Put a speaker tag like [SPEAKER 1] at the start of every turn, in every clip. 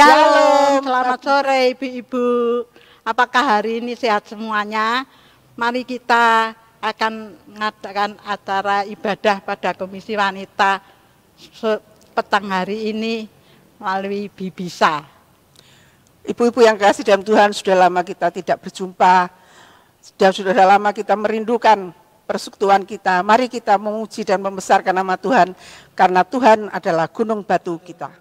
[SPEAKER 1] Shalom, selamat sore ibu-ibu. Apakah hari ini sehat semuanya? Mari kita akan mengadakan acara ibadah pada Komisi Wanita petang hari ini melalui Bibisa.
[SPEAKER 2] Ibu-ibu yang kasih dalam Tuhan, sudah lama kita tidak berjumpa. Sudah lama kita merindukan persekutuan kita. Mari kita memuji dan membesarkan nama Tuhan, karena Tuhan adalah gunung batu kita.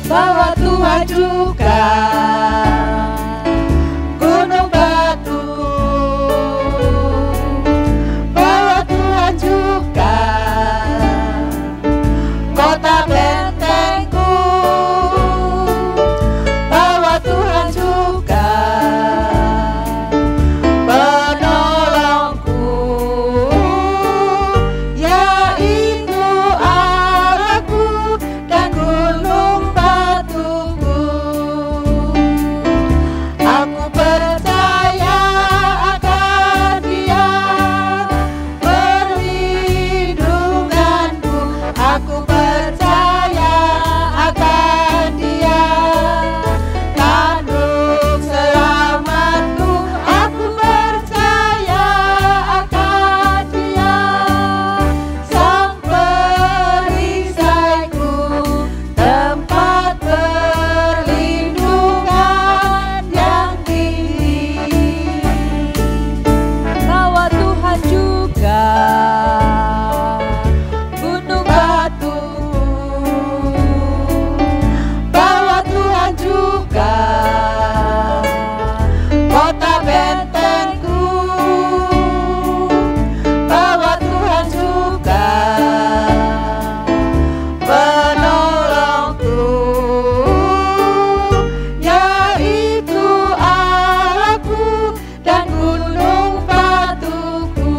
[SPEAKER 3] Bahwa Tuhan juga gunung batuku, bahwa Tuhan juga kota bentengku, bahwa Tuhan juga penolongku, yaitu Allahku dan gunung batuku. Aku percaya akan Dia, perlindunganku. Aku percaya akan Dia, tanduk selamatku. Aku percaya akan Dia, sang perisaiku, tempat perlindungan yang tinggi. Bahwa Tuhan juga gunung batu, bahwa Tuhan juga kota bentengku, bahwa Tuhan juga penolongku, yaitu Allahku dan gunung batuku.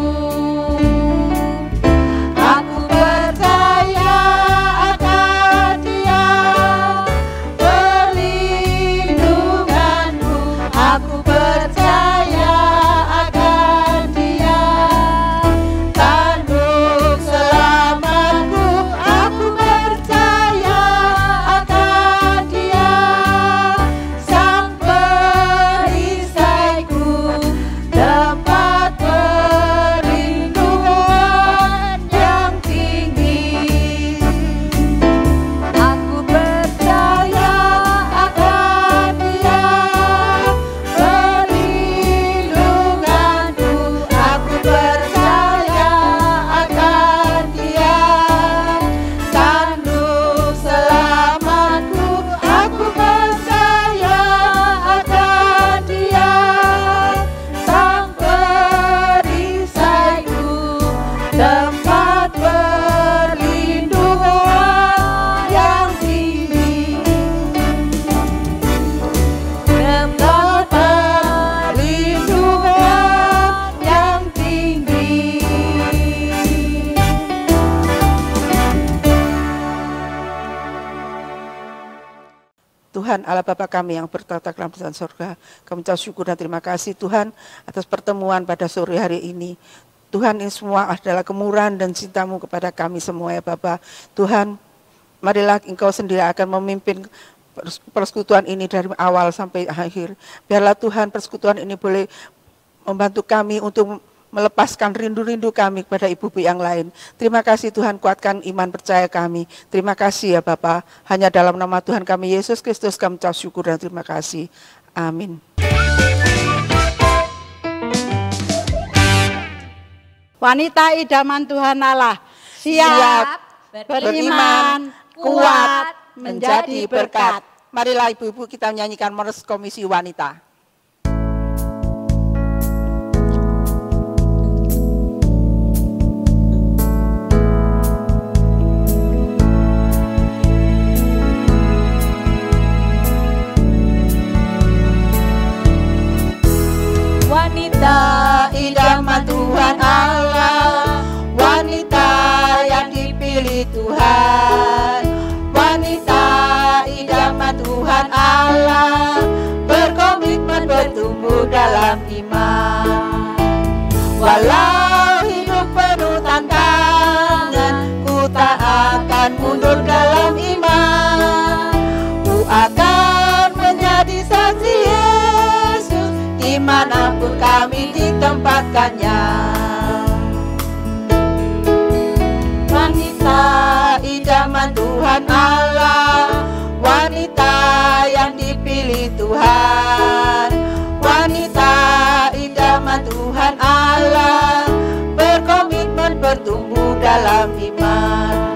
[SPEAKER 3] Aku percaya akan Dia, perlindunganku. Aku percaya akan Dia, tanduk selamatku. Aku percaya akan Dia, sang perisaiku, tempat perlindungan yang tinggi. Aku percaya akan Dia, perlindunganku. Aku percaya akan Dia, tanduk selamatku. Aku percaya akan Dia, sang perisaiku, tempat perlindungan yang tinggi. Tempat perlindungan yang tinggi.
[SPEAKER 2] Tuhan Allah Bapa kami yang bertata dalam surga, kami ucap syukur dan terima kasih Tuhan atas pertemuan pada sore hari ini. Tuhan, ini semua adalah kemurahan dan cinta-Mu kepada kami semua ya Bapa. Tuhan, marilah Engkau sendiri akan memimpin persekutuan ini dari awal sampai akhir. Biarlah Tuhan persekutuan ini boleh membantu kami untuk melepaskan rindu-rindu kami kepada ibu-ibu yang lain. Terima kasih Tuhan, kuatkan iman percaya kami. Terima kasih ya Bapa. Hanya dalam nama Tuhan kami Yesus Kristus kami ucap syukur dan terima kasih. Amin.
[SPEAKER 1] Wanita idaman Tuhan Allah, siap, beriman, kuat, menjadi berkat.
[SPEAKER 2] Marilah ibu-ibu kita menyanyikan Mores Komisi Wanita.
[SPEAKER 3] Wanita idaman Tuhan Allah, wanita yang dipilih Tuhan, wanita idaman Tuhan Allah, berkomitmen bertumbuh dalam iman. Walau akan mundur dalam iman. Ku akan menjadi saksi Yesus dimanapun kami ditempatkannya. Wanita idaman Tuhan Allah, wanita yang dipilih Tuhan, wanita idaman Tuhan Allah, berkomitmen bertumbuh dalam iman.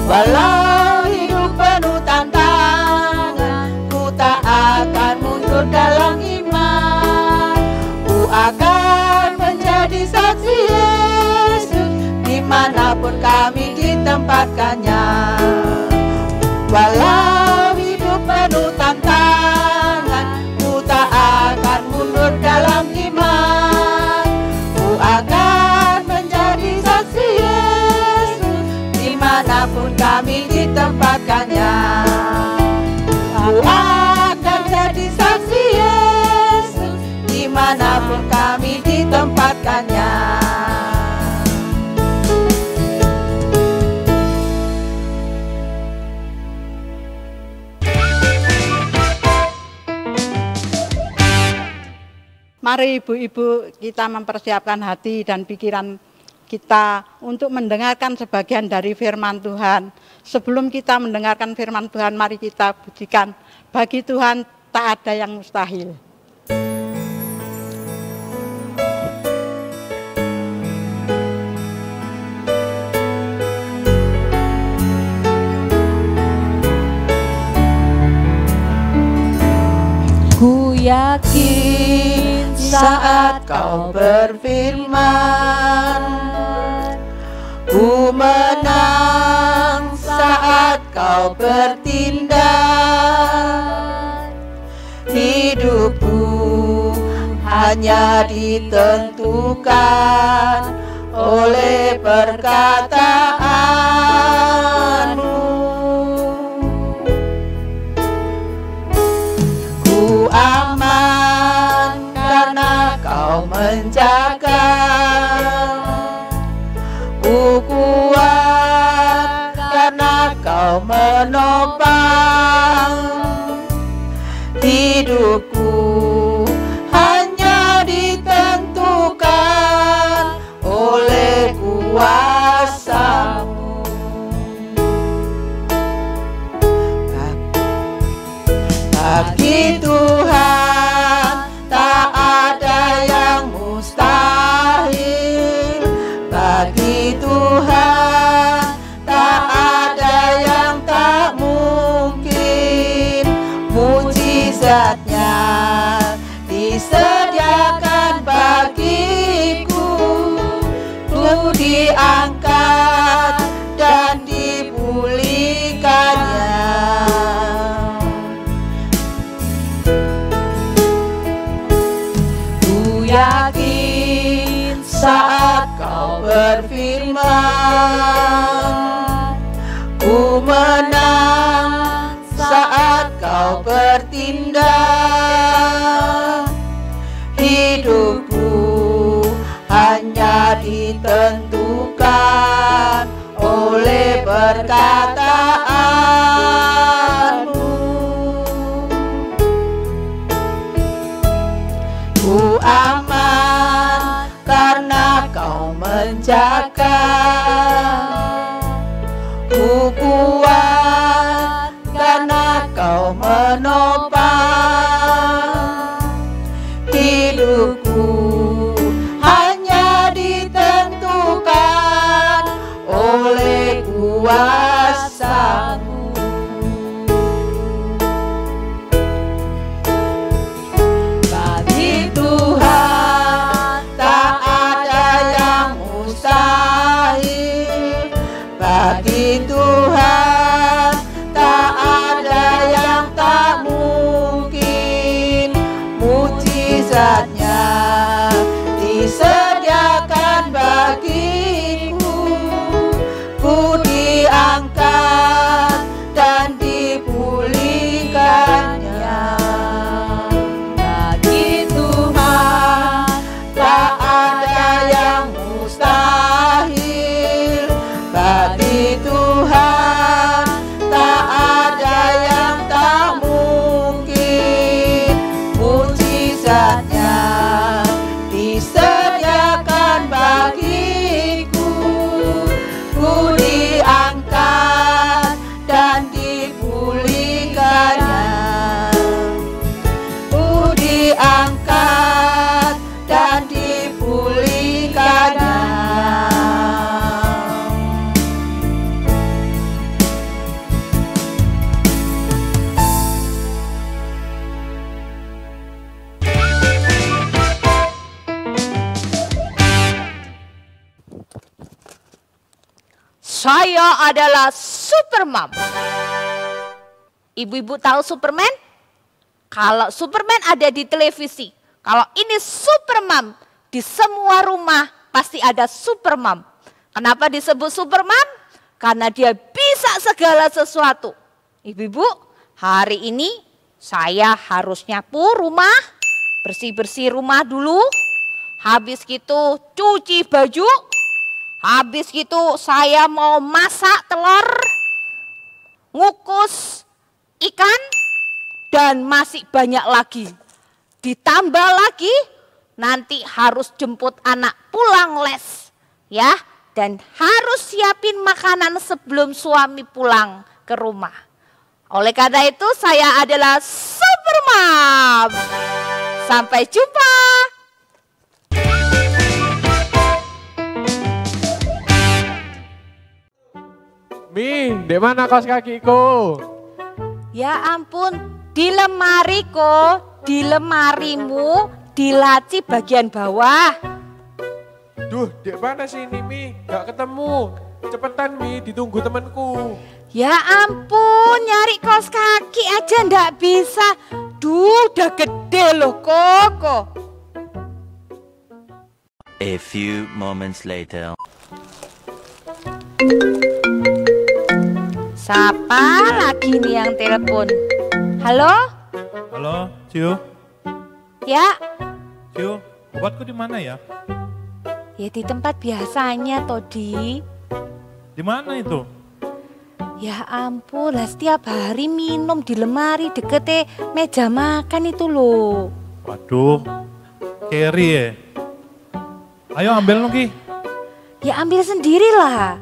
[SPEAKER 3] Walau hidup penuh tantangan, ku tak akan mundur dalam iman. Ku akan menjadi saksi Yesus dimanapun kami ditempatkannya. Walau hidup penuh tantangan, ku tak akan mundur dalam iman. Ku akan menjadi saksi Yesus dimanapun kami ditempatkannya. Ku akan jadi saksi Yesus dimanapun kami ditempatkannya.
[SPEAKER 1] Mari ibu-ibu kita mempersiapkan hati dan pikiran kita untuk mendengarkan sebagian dari firman Tuhan. Sebelum kita mendengarkan firman Tuhan, mari kita pujikan. Bagi Tuhan tak ada yang mustahil.
[SPEAKER 3] Ku yakin saat kau berfirman, ku menang saat kau bertindak. Hidupku hanya ditentukan oleh perkataanmu. Ku aman karena kau menjaga, ku kuat karena kau menopang. Hidupku hanya ditentukan oleh kuasa-Mu. Bagi Tuhan tak ada yang mustahil. Bagi Tuhan tak ada yang tak mungkin. Mujizatnya disediakan bagiku, ku diangkat dan dipulihkannya. Ku yakin saat kau berfirman, ku menang saat kau bertindak. Hidupku hanya ditentukan oleh perkataanmu. Ku aman karena kau menjaga, ku kuat karena kau menopang. Hidupku hanya ditentukan oleh kuasa-Mu. Bagi Tuhan tak ada yang mustahil. Bagi Tuhan tak ada yang tak mungkin. Mujizatnya disediakan bagiku, ku diangkat
[SPEAKER 4] saya adalah Supermom. Ibu-ibu tahu Superman? Kalau Superman ada di televisi, kalau ini Supermom, di semua rumah pasti ada Supermom. Kenapa disebut Supermom? Karena dia bisa segala sesuatu. Ibu-ibu, hari ini saya harus nyapu rumah, bersih-bersih rumah dulu. Habis gitu cuci baju. Habis gitu saya mau masak telur, ngukus ikan, dan masih banyak lagi. Ditambah lagi nanti harus jemput anak pulang les, ya, dan harus siapin makanan sebelum suami pulang ke rumah. Oleh karena itu saya adalah Supermom. Sampai jumpa.
[SPEAKER 5] Mi, di mana kaos kakiku?
[SPEAKER 4] Ya ampun, di lemariku, di lemarimu, di laci bagian bawah.
[SPEAKER 5] Duh, di mana sih ini Mi? Gak ketemu. Cepetan Mi, ditunggu temanku.
[SPEAKER 4] Ya ampun, nyari kaos kaki aja ndak bisa. Duh, udah gede loh Koko.
[SPEAKER 6] A few moments later.
[SPEAKER 4] Siapa lagi nih yang telepon? Halo?
[SPEAKER 7] Halo, Ciu.
[SPEAKER 4] Ya,
[SPEAKER 7] Ciu, obatku di mana ya?
[SPEAKER 4] ya di tempat biasanya Todi.
[SPEAKER 7] Di mana itu?
[SPEAKER 4] Ya ampun, lah setiap hari minum di lemari deketnya meja makan itu loh.
[SPEAKER 7] Waduh, Kerry ya. Ayo ambil Ki.
[SPEAKER 4] Ya ambil sendirilah.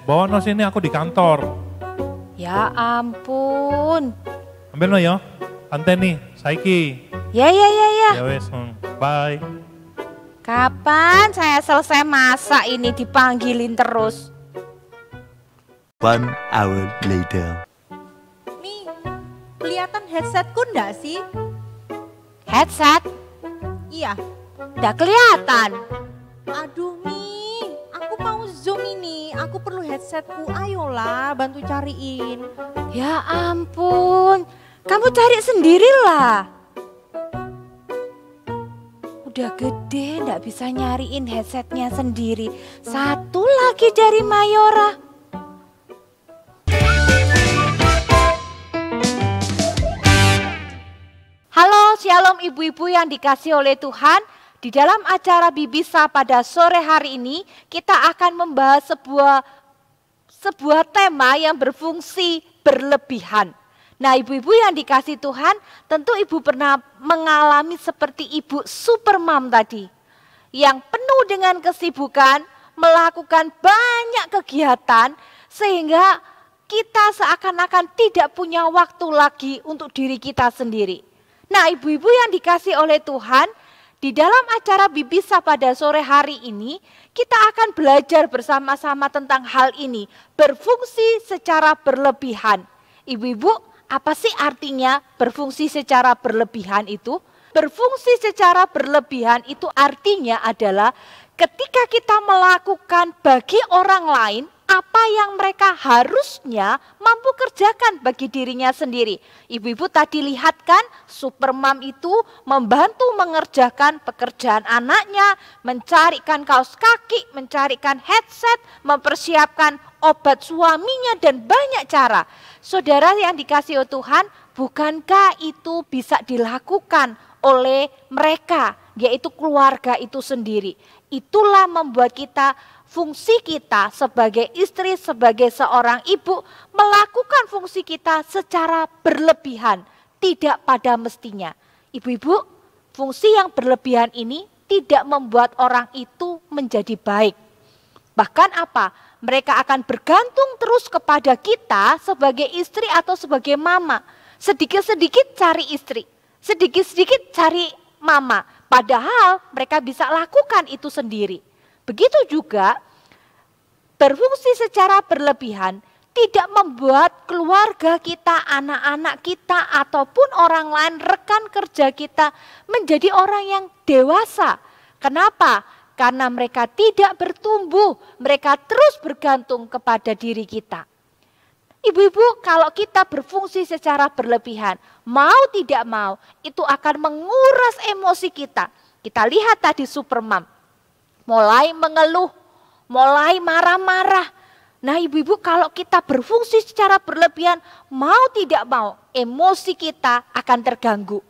[SPEAKER 7] Bawa no sini aku di kantor.
[SPEAKER 4] Ya ampun.
[SPEAKER 7] Ambil no ya. Santai nih, saiki.
[SPEAKER 4] Ya.
[SPEAKER 7] Ya wes, bye.
[SPEAKER 4] Kapan saya selesai masak ini dipanggilin terus?
[SPEAKER 6] 1 hour later.
[SPEAKER 8] Mi, kelihatan headsetku enggak sih?
[SPEAKER 4] Headset?
[SPEAKER 8] Iya.
[SPEAKER 4] Nggak kelihatan.
[SPEAKER 8] Aduh Mi, aku mau zoom ini. Aku perlu headsetku. Ayolah, bantu cariin.
[SPEAKER 4] Ya ampun, kamu cari sendirilah. Udah gede nggak bisa nyariin headsetnya sendiri. Satu lagi dari Mayora. Halo, shalom ibu-ibu yang dikasih oleh Tuhan. Di dalam acara Bibisa pada sore hari ini, kita akan membahas sebuah tema yang berfungsi berlebihan. Nah, ibu-ibu yang dikasih Tuhan, tentu ibu pernah mengalami seperti ibu Supermom tadi. Yang penuh dengan kesibukan, melakukan banyak kegiatan, sehingga kita seakan-akan tidak punya waktu lagi untuk diri kita sendiri. Nah, ibu-ibu yang dikasih oleh Tuhan, di dalam acara Bibisa pada sore hari ini, kita akan belajar bersama-sama tentang hal ini, berfungsi secara berlebihan. Ibu-ibu, apa sih artinya berfungsi secara berlebihan itu? Berfungsi secara berlebihan itu artinya adalah ketika kita melakukan bagi orang lain apa yang mereka harusnya mampu kerjakan bagi dirinya sendiri. Ibu-ibu tadi lihat kan, Supermom itu membantu mengerjakan pekerjaan anaknya, mencarikan kaos kaki, mencarikan headset, mempersiapkan obat suaminya, dan banyak cara. Saudara yang dikasihi Tuhan, bukankah itu bisa dilakukan oleh mereka, yaitu keluarga itu sendiri? Itulah membuat kita, fungsi kita sebagai istri, sebagai seorang ibu, melakukan fungsi kita secara berlebihan, tidak pada mestinya. Ibu-ibu, fungsi yang berlebihan ini tidak membuat orang itu menjadi baik. Bahkan apa? Mereka akan bergantung terus kepada kita sebagai istri atau sebagai mama. Sedikit-sedikit cari istri, sedikit-sedikit cari mama. Padahal mereka bisa lakukan itu sendiri. Begitu juga berfungsi secara berlebihan tidak membuat keluarga kita, anak-anak kita, ataupun orang lain, rekan kerja kita menjadi orang yang dewasa. Kenapa? karena mereka tidak bertumbuh, mereka terus bergantung kepada diri kita. Ibu-ibu, kalau kita berfungsi secara berlebihan, mau tidak mau, itu akan menguras emosi kita. Kita lihat tadi Supermom, mulai mengeluh, mulai marah-marah. Nah ibu-ibu, kalau kita berfungsi secara berlebihan, mau tidak mau, emosi kita akan terganggu.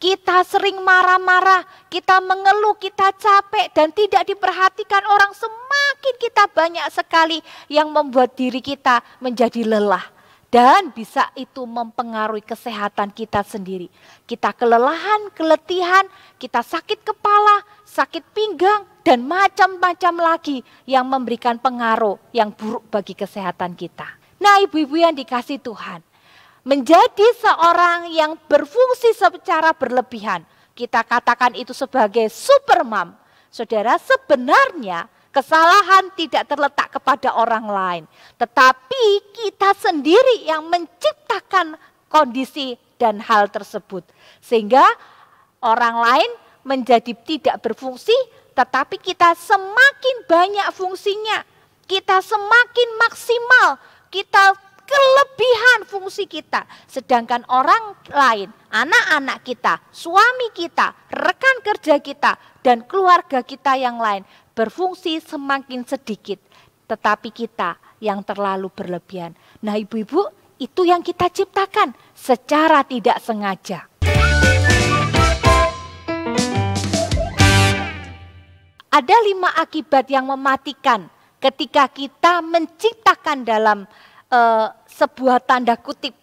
[SPEAKER 4] Kita sering marah-marah, kita mengeluh, kita capek dan tidak diperhatikan orang, semakin kita banyak sekali yang membuat diri kita menjadi lelah. Dan bisa itu mempengaruhi kesehatan kita sendiri. Kita kelelahan, keletihan, kita sakit kepala, sakit pinggang, dan macam-macam lagi yang memberikan pengaruh yang buruk bagi kesehatan kita. Nah ibu-ibu yang dikasih Tuhan, menjadi seorang yang berfungsi secara berlebihan, kita katakan itu sebagai Supermom. Saudara, sebenarnya kesalahan tidak terletak kepada orang lain, tetapi kita sendiri yang menciptakan kondisi dan hal tersebut. Sehingga orang lain menjadi tidak berfungsi, tetapi kita semakin banyak fungsinya, kita semakin maksimal, kita kelebihan fungsi kita. Sedangkan orang lain, anak-anak kita, suami kita, rekan kerja kita, dan keluarga kita yang lain berfungsi semakin sedikit. Tetapi kita yang terlalu berlebihan. Nah ibu-ibu, itu yang kita ciptakan secara tidak sengaja. Ada 5 akibat yang mematikan ketika kita menciptakan dalam sebuah tanda kutip,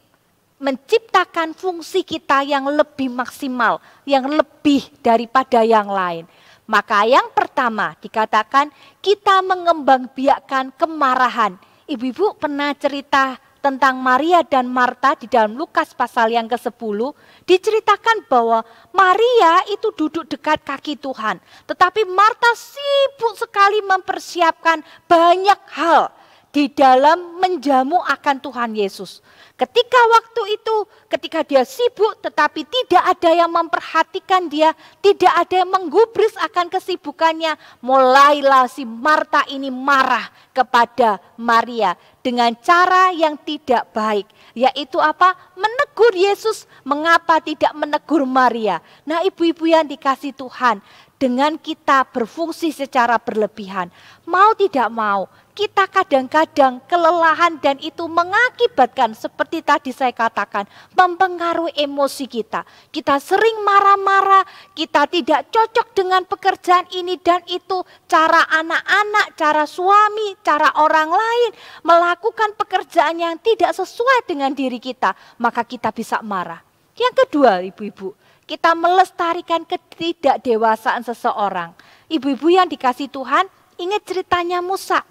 [SPEAKER 4] menciptakan fungsi kita yang lebih maksimal, yang lebih daripada yang lain. Maka yang pertama dikatakan kita mengembangbiakkan kemarahan. Ibu-ibu pernah cerita tentang Maria dan Marta di dalam Lukas pasal yang ke-10, diceritakan bahwa Maria itu duduk dekat kaki Tuhan. Tetapi Marta sibuk sekali mempersiapkan banyak hal di dalam menjamu akan Tuhan Yesus. Ketika waktu itu, ketika dia sibuk tetapi tidak ada yang memperhatikan dia, tidak ada yang menggubris akan kesibukannya, mulailah si Marta ini marah kepada Maria dengan cara yang tidak baik. Yaitu apa? Menegur Yesus, mengapa tidak menegur Maria? Nah ibu-ibu yang dikasih Tuhan, dengan kita berfungsi secara berlebihan, mau tidak mau, kita kadang-kadang kelelahan dan itu mengakibatkan seperti tadi saya katakan, mempengaruhi emosi kita. Kita sering marah-marah, kita tidak cocok dengan pekerjaan ini dan itu, cara anak-anak, cara suami, cara orang lain melakukan pekerjaan yang tidak sesuai dengan diri kita, maka kita bisa marah. Yang kedua ibu-ibu, kita melestarikan ketidakdewasaan seseorang. Ibu-ibu yang dikasih Tuhan, ingat ceritanya Musa.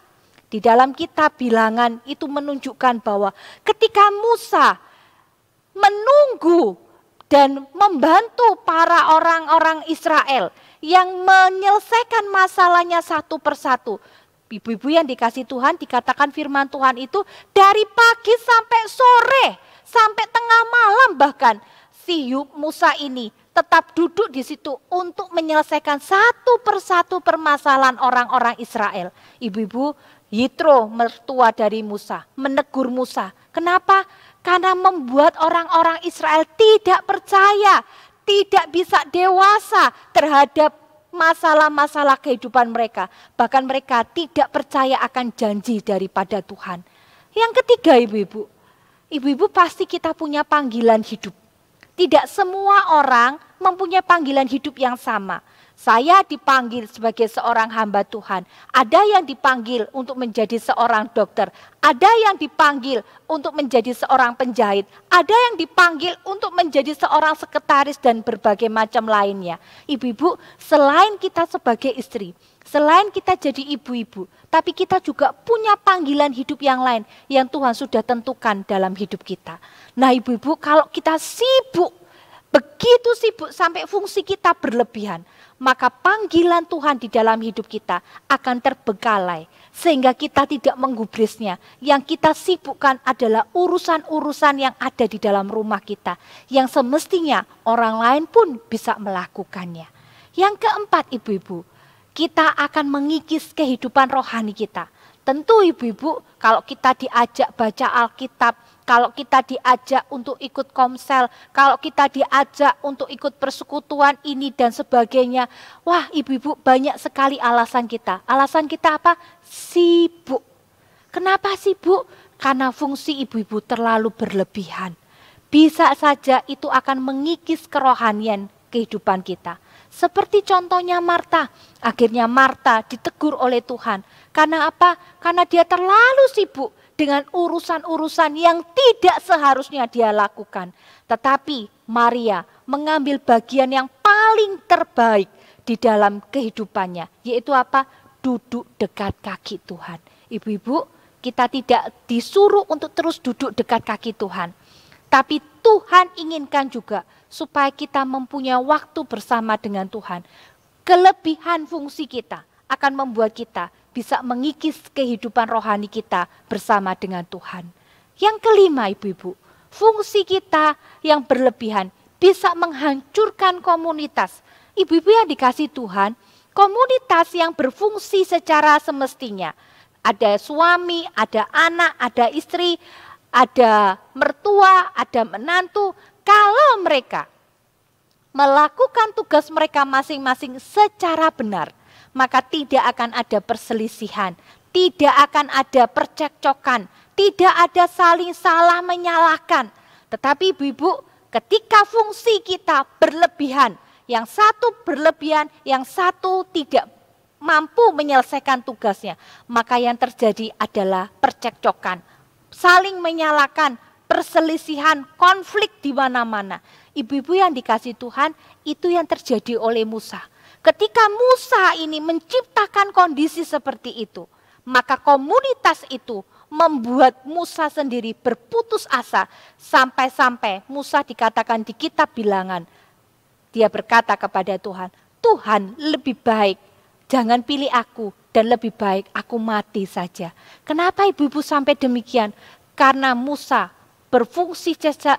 [SPEAKER 4] Di dalam kitab Bilangan itu menunjukkan bahwa ketika Musa menunggu dan membantu para orang-orang Israel yang menyelesaikan masalahnya satu persatu. Ibu-ibu yang dikasih Tuhan, dikatakan firman Tuhan itu dari pagi sampai sore, sampai tengah malam bahkan si Musa ini tetap duduk di situ untuk menyelesaikan satu persatu permasalahan orang-orang Israel. Ibu-ibu, Yitro mertua dari Musa menegur Musa. Kenapa? Karena membuat orang-orang Israel tidak percaya, tidak bisa dewasa terhadap masalah-masalah kehidupan mereka. Bahkan mereka tidak percaya akan janji daripada Tuhan. Yang ketiga ibu-ibu, ibu-ibu pasti kita punya panggilan hidup. Tidak semua orang mempunyai panggilan hidup yang sama. Saya dipanggil sebagai seorang hamba Tuhan. Ada yang dipanggil untuk menjadi seorang dokter. Ada yang dipanggil untuk menjadi seorang penjahit. Ada yang dipanggil untuk menjadi seorang sekretaris dan berbagai macam lainnya. Ibu-ibu, selain kita sebagai istri, selain kita jadi ibu-ibu, tapi kita juga punya panggilan hidup yang lain yang Tuhan sudah tentukan dalam hidup kita. Nah ibu-ibu, kalau kita sibuk, begitu sibuk sampai fungsi kita berlebihan, maka panggilan Tuhan di dalam hidup kita akan terbengkalai sehingga kita tidak menggubrisnya. Yang kita sibukkan adalah urusan-urusan yang ada di dalam rumah kita, yang semestinya orang lain pun bisa melakukannya. Yang keempat ibu-ibu, kita akan mengikis kehidupan rohani kita. Tentu ibu-ibu, kalau kita diajak baca Alkitab, kalau kita diajak untuk ikut komsel, kalau kita diajak untuk ikut persekutuan ini dan sebagainya. Wah, ibu-ibu, banyak sekali alasan kita. Alasan kita apa? Sibuk. Kenapa sibuk? Karena fungsi ibu-ibu terlalu berlebihan. Bisa saja itu akan mengikis kerohanian kehidupan kita. Seperti contohnya Marta. Akhirnya Marta ditegur oleh Tuhan. Karena apa? Karena dia terlalu sibuk dengan urusan-urusan yang tidak seharusnya dia lakukan. Tetapi Maria mengambil bagian yang paling terbaik di dalam kehidupannya. Yaitu apa? Duduk dekat kaki Tuhan. Ibu-ibu, kita tidak disuruh untuk terus duduk dekat kaki Tuhan. Tapi Tuhan inginkan juga supaya kita mempunyai waktu bersama dengan Tuhan. Kelebihan fungsi kita akan membuat kita bisa mengikis kehidupan rohani kita bersama dengan Tuhan. Yang kelima ibu-ibu, fungsi kita yang berlebihan bisa menghancurkan komunitas. Ibu-ibu yang dikasih Tuhan, komunitas yang berfungsi secara semestinya. Ada suami, ada anak, ada istri, ada mertua, ada menantu. Kalau mereka melakukan tugas mereka masing-masing secara benar, maka tidak akan ada perselisihan, tidak akan ada percekcokan, tidak ada saling salah menyalahkan. Tetapi ibu-ibu, ketika fungsi kita berlebihan, yang satu berlebihan, yang satu tidak mampu menyelesaikan tugasnya, maka yang terjadi adalah percekcokan, saling menyalahkan, perselisihan, konflik di mana-mana. Ibu-ibu yang dikasih Tuhan, itu yang terjadi oleh Musa. Ketika Musa ini menciptakan kondisi seperti itu, maka komunitas itu membuat Musa sendiri berputus asa. Sampai-sampai Musa dikatakan di kitab Bilangan, dia berkata kepada Tuhan, Tuhan lebih baik jangan pilih aku dan lebih baik aku mati saja. Kenapa ibu-ibu sampai demikian? Karena Musa berfungsi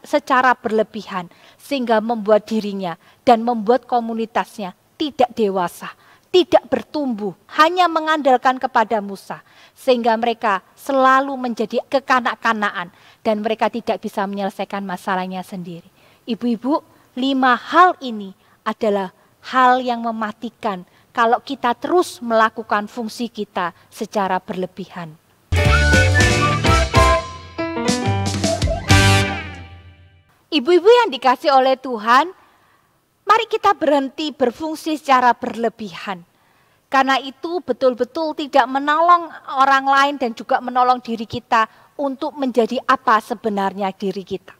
[SPEAKER 4] secara berlebihan sehingga membuat dirinya dan membuat komunitasnya tidak dewasa, tidak bertumbuh, hanya mengandalkan kepada Musa. Sehingga mereka selalu menjadi kekanak-kanaan dan mereka tidak bisa menyelesaikan masalahnya sendiri. Ibu-ibu, 5 hal ini adalah hal yang mematikan kalau kita terus melakukan fungsi kita secara berlebihan. Ibu-ibu yang dikasih oleh Tuhan, mari kita berhenti berfungsi secara berlebihan. Karena itu betul-betul tidak menolong orang lain dan juga menolong diri kita untuk menjadi apa sebenarnya diri kita.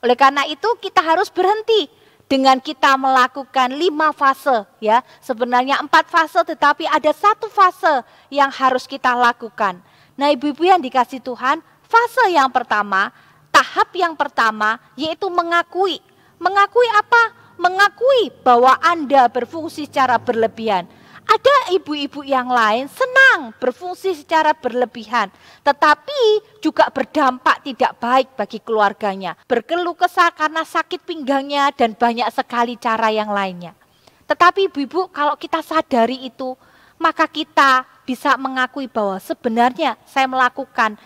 [SPEAKER 4] Oleh karena itu kita harus berhenti dengan kita melakukan 5 fase, ya. Sebenarnya 4 fase tetapi ada 1 fase yang harus kita lakukan. Nah, ibu-ibu yang dikasih Tuhan, fase yang pertama, tahap yang pertama yaitu mengakui. Mengakui apa? Mengakui bahwa Anda berfungsi secara berlebihan. Ada ibu-ibu yang lain senang berfungsi secara berlebihan, tetapi juga berdampak tidak baik bagi keluarganya. Berkeluh kesah karena sakit pinggangnya dan banyak sekali cara yang lainnya. Tetapi ibu-ibu, kalau kita sadari itu, maka kita bisa mengakui bahwa sebenarnya saya melakukan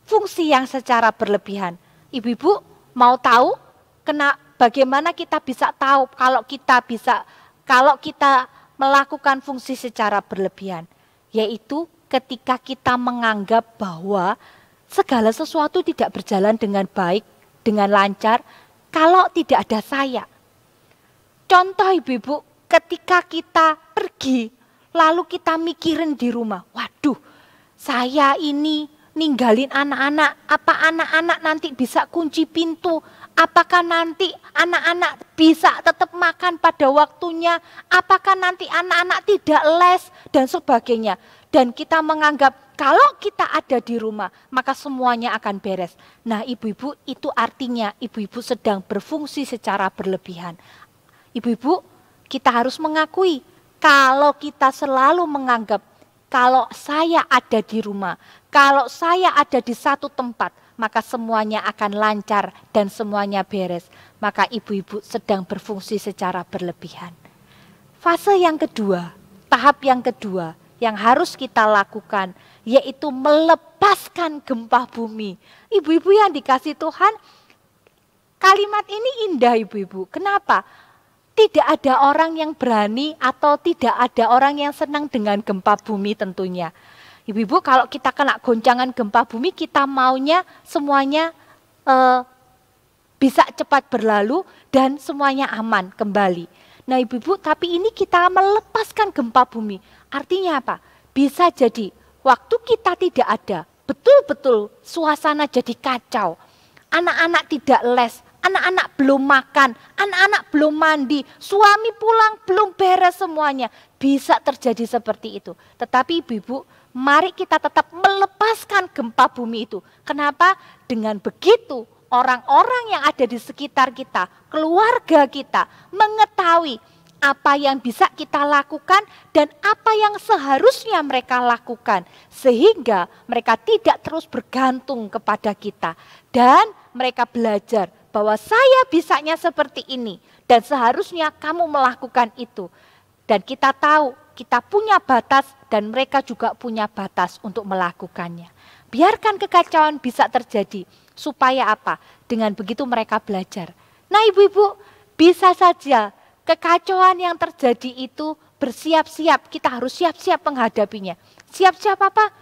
[SPEAKER 4] fungsi yang secara berlebihan. Ibu-ibu mau tahu bagaimana kita bisa tahu kalau kita melakukan fungsi secara berlebihan? Yaitu ketika kita menganggap bahwa segala sesuatu tidak berjalan dengan baik, dengan lancar, kalau tidak ada saya. Contoh ibu-ibu, ketika kita pergi, lalu kita mikirin di rumah, waduh, saya ini ninggalin anak-anak, apa anak-anak nanti bisa kunci pintu? Apakah nanti anak-anak bisa tetap makan pada waktunya? Apakah nanti anak-anak tidak les? Dan sebagainya. Dan kita menganggap kalau kita ada di rumah, maka semuanya akan beres. Nah, ibu-ibu, itu artinya ibu-ibu sedang berfungsi secara berlebihan. Ibu-ibu, kita harus mengakui kalau kita selalu menganggap kalau saya ada di rumah, kalau saya ada di satu tempat, maka semuanya akan lancar dan semuanya beres. Maka ibu-ibu sedang berfungsi secara berlebihan. Fase yang kedua, tahap yang kedua yang harus kita lakukan, yaitu melepaskan gempa bumi. Ibu-ibu yang dikasih Tuhan, kalimat ini indah ibu-ibu. Kenapa? Tidak ada orang yang berani atau tidak ada orang yang senang dengan gempa bumi tentunya. Ibu-ibu, kalau kita kena goncangan gempa bumi, kita maunya semuanya bisa cepat berlalu dan semuanya aman kembali. Nah ibu-ibu, tapi ini kita melepaskan gempa bumi. Artinya apa? Bisa jadi waktu kita tidak ada, betul-betul suasana jadi kacau. Anak-anak tidak les, anak-anak belum makan, anak-anak belum mandi, suami pulang belum beres semuanya. Bisa terjadi seperti itu. Tetapi ibu-ibu, mari kita tetap melepaskan gempa bumi itu. Kenapa? Dengan begitu orang-orang yang ada di sekitar kita, keluarga kita, mengetahui apa yang bisa kita lakukan dan apa yang seharusnya mereka lakukan. Sehingga mereka tidak terus bergantung kepada kita. Dan mereka belajar bahwa saya bisanya seperti ini dan seharusnya kamu melakukan itu. Dan kita tahu kita punya batas dan mereka juga punya batas untuk melakukannya. Biarkan kekacauan bisa terjadi. Supaya apa? Dengan begitu mereka belajar. Nah ibu-ibu, bisa saja kekacauan yang terjadi itu bersiap-siap. Kita harus siap-siap menghadapinya. Siap-siap apa?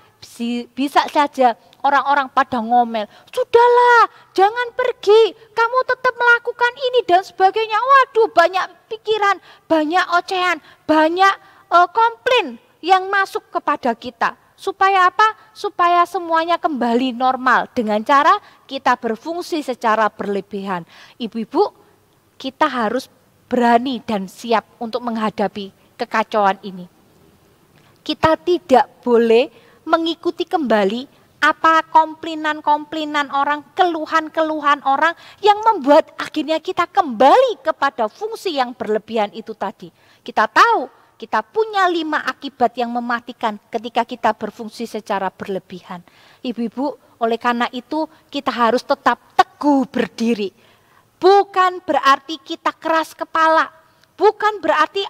[SPEAKER 4] Bisa saja orang-orang pada ngomel. Sudahlah, jangan pergi. Kamu tetap melakukan ini dan sebagainya. Waduh, banyak pikiran, banyak ocehan, banyak komplain yang masuk kepada kita. Supaya apa? Supaya semuanya kembali normal dengan cara kita berfungsi secara berlebihan. Ibu-ibu, kita harus berani dan siap untuk menghadapi kekacauan ini. Kita tidak boleh mengikuti kembali apa komplainan-komplainan orang, keluhan-keluhan orang yang membuat akhirnya kita kembali kepada fungsi yang berlebihan itu tadi. Kita tahu kita punya 5 akibat yang mematikan ketika kita berfungsi secara berlebihan. Ibu-ibu, oleh karena itu kita harus tetap teguh berdiri. Bukan berarti kita keras kepala, bukan berarti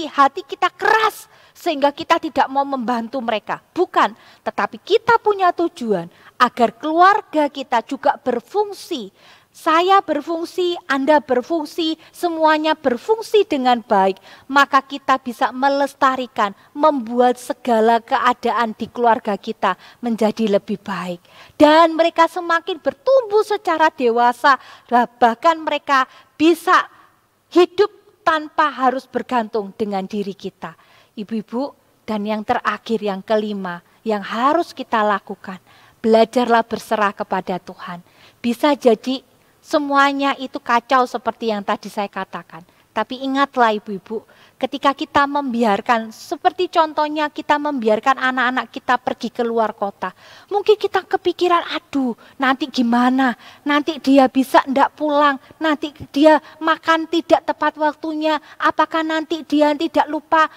[SPEAKER 4] hati kita keras sehingga kita tidak mau membantu mereka. Bukan, tetapi kita punya tujuan agar keluarga kita juga berfungsi. Saya berfungsi, Anda berfungsi, semuanya berfungsi dengan baik. Maka kita bisa melestarikan, membuat segala keadaan di keluarga kita menjadi lebih baik. Dan mereka semakin bertumbuh secara dewasa, bahkan mereka bisa hidup tanpa harus bergantung dengan diri kita. Ibu-ibu, dan yang terakhir, yang kelima, yang harus kita lakukan, belajarlah berserah kepada Tuhan. Bisa jadi semuanya itu kacau seperti yang tadi saya katakan. Tapi ingatlah ibu-ibu, ketika kita membiarkan, seperti contohnya kita membiarkan anak-anak kita pergi ke luar kota. Mungkin kita kepikiran, aduh nanti gimana, nanti dia bisa enggak pulang, nanti dia makan tidak tepat waktunya, apakah nanti dia tidak lupa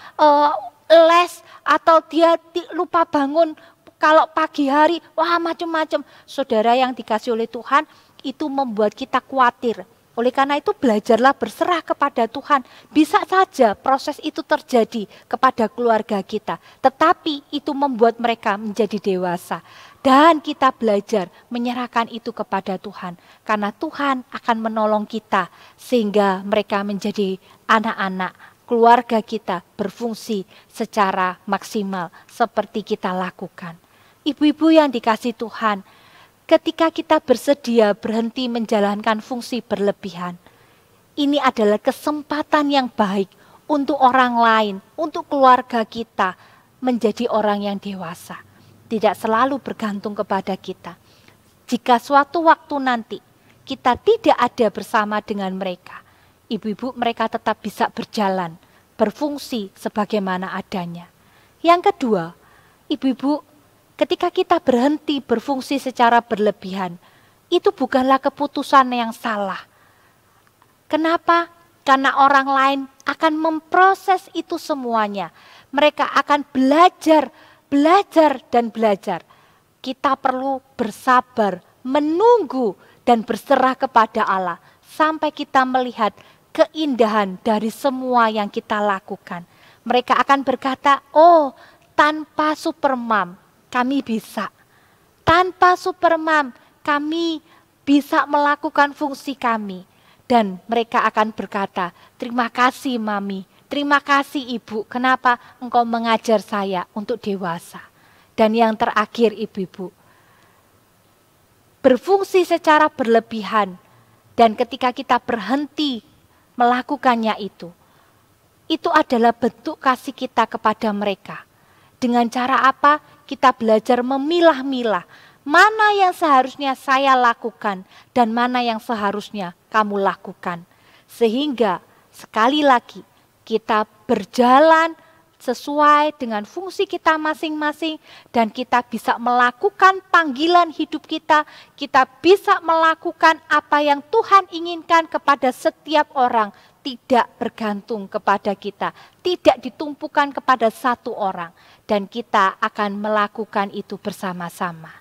[SPEAKER 4] les, atau dia lupa bangun kalau pagi hari, wah macam-macam. Saudara yang dikasih oleh Tuhan, itu membuat kita khawatir. Oleh karena itu belajarlah berserah kepada Tuhan. Bisa saja proses itu terjadi kepada keluarga kita. Tetapi itu membuat mereka menjadi dewasa. Dan kita belajar menyerahkan itu kepada Tuhan. Karena Tuhan akan menolong kita sehingga mereka menjadi anak-anak, keluarga kita berfungsi secara maksimal seperti kita lakukan. Ibu-ibu yang dikasih Tuhan, ketika kita bersedia berhenti menjalankan fungsi berlebihan, ini adalah kesempatan yang baik untuk orang lain, untuk keluarga kita menjadi orang yang dewasa. Tidak selalu bergantung kepada kita. Jika suatu waktu nanti kita tidak ada bersama dengan mereka, ibu-ibu mereka tetap bisa berjalan, berfungsi sebagaimana adanya. Yang kedua, ibu-ibu, ketika kita berhenti berfungsi secara berlebihan, itu bukanlah keputusan yang salah. Kenapa? Karena orang lain akan memproses itu semuanya. Mereka akan belajar dan belajar. Kita perlu bersabar, menunggu dan berserah kepada Allah sampai kita melihat keindahan dari semua yang kita lakukan. Mereka akan berkata, oh tanpa Supermam kami bisa. Tanpa Supermam kami bisa melakukan fungsi kami. Dan mereka akan berkata, terima kasih Mami, terima kasih Ibu. Kenapa engkau mengajar saya untuk dewasa. Dan yang terakhir ibu-ibu, berfungsi secara berlebihan. Dan ketika kita berhenti melakukannya itu adalah bentuk kasih kita kepada mereka. Dengan cara apa? Kita belajar memilah-milah. Mana yang seharusnya saya lakukan dan mana yang seharusnya kamu lakukan. Sehingga sekali lagi kita berjalan sesuai dengan fungsi kita masing-masing dan kita bisa melakukan panggilan hidup kita bisa melakukan apa yang Tuhan inginkan kepada setiap orang, tidak bergantung kepada kita, tidak ditumpukan kepada satu orang, dan kita akan melakukan itu bersama-sama.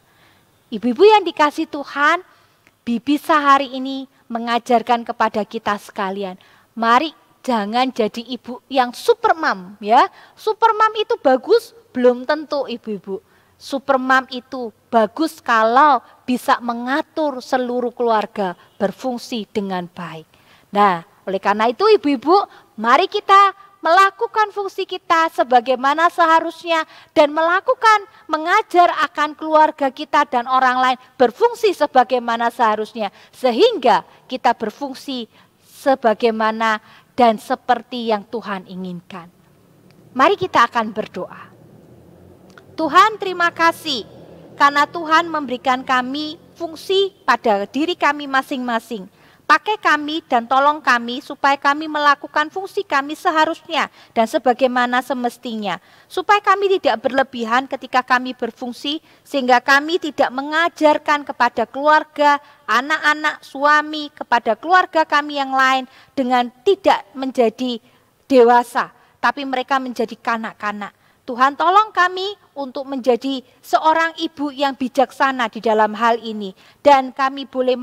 [SPEAKER 4] Ibu-ibu yang dikasih Tuhan, Bibisa hari ini mengajarkan kepada kita sekalian, mari jangan jadi ibu yang supermam ya. Supermam itu bagus, belum tentu ibu-ibu. Supermam itu bagus kalau bisa mengatur seluruh keluarga berfungsi dengan baik. Nah, oleh karena itu ibu-ibu, mari kita melakukan fungsi kita sebagaimana seharusnya dan mengajar akan keluarga kita dan orang lain berfungsi sebagaimana seharusnya. Sehingga kita berfungsi sebagaimana dan seperti yang Tuhan inginkan. Mari kita akan berdoa. Tuhan, terima kasih karena Tuhan memberikan kami fungsi pada diri kami masing-masing. Pakai kami dan tolong kami supaya kami melakukan fungsi kami seharusnya dan sebagaimana semestinya. Supaya kami tidak berlebihan ketika kami berfungsi sehingga kami tidak mengajarkan kepada keluarga, anak-anak, suami, kepada keluarga kami yang lain dengan tidak menjadi dewasa, tapi mereka menjadi kanak-kanak. Tuhan tolong kami untuk menjadi seorang ibu yang bijaksana di dalam hal ini. Dan kami boleh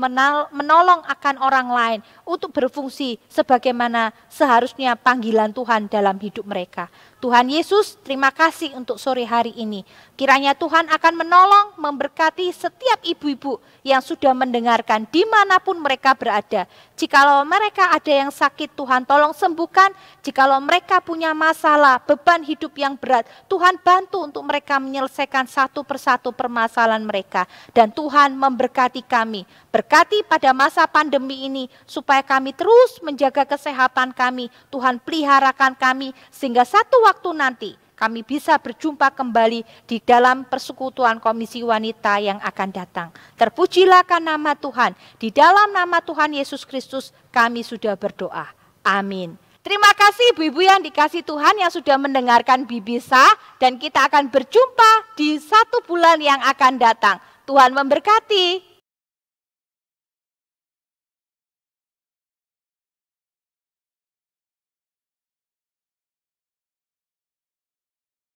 [SPEAKER 4] menolong akan orang lain untuk berfungsi sebagaimana seharusnya panggilan Tuhan dalam hidup mereka. Tuhan Yesus, terima kasih untuk sore hari ini. Kiranya Tuhan akan menolong, memberkati setiap ibu-ibu yang sudah mendengarkan dimanapun mereka berada. Jikalau mereka ada yang sakit, Tuhan tolong sembuhkan. Jikalau mereka punya masalah, beban hidup yang berat, Tuhan bantu untuk mereka menyelesaikan satu persatu permasalahan mereka. Dan Tuhan memberkati kami. Berkati pada masa pandemi ini supaya kami terus menjaga kesehatan kami. Tuhan peliharakan kami sehingga satu waktu nanti kami bisa berjumpa kembali di dalam persekutuan Komisi Wanita yang akan datang. Terpujilah nama Tuhan. Di dalam nama Tuhan Yesus Kristus kami sudah berdoa. Amin. Terima kasih ibu-ibu yang dikasih Tuhan yang sudah mendengarkan Bibisa. Dan kita akan berjumpa di 1 bulan yang akan datang. Tuhan memberkati.